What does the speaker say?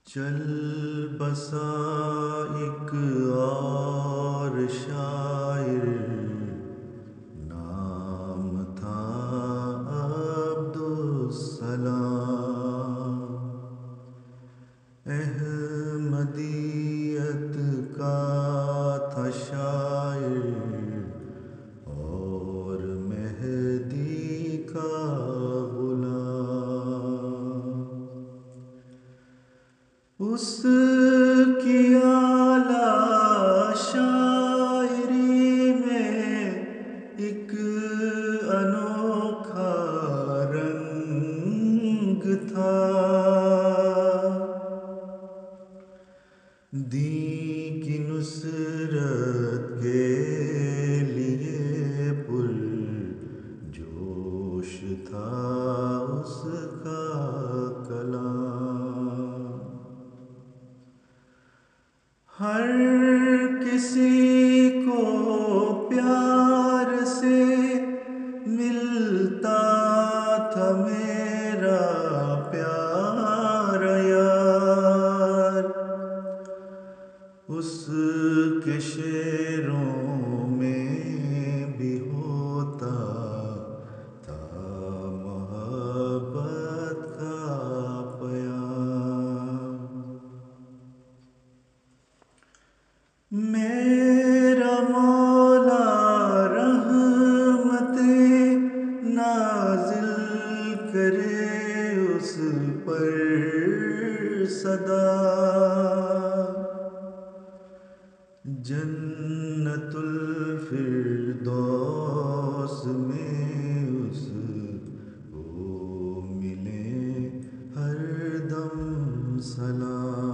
چل بسا ایک اور شاعر، نام تھا عبدالسلام۔ احمدیت کا تھا شاعر اور مہدی کا غلام۔ اس کی اعلیٰ شاعری میں ایک انوکھا رنگ تھا، دین کی نصرت کے لیے پر جوش تھا اس کا کلام۔ ہر کسی کو پیار سے ملتا تھا میرا پیارا یار، اس کے شعروں میں بھی ہوتا تھا محبت کا پیام۔ میرا مولا رحمتیں نازل کرے اس پر سدا، جنت الفردوس میں اس کو ملے ہر دم سلام۔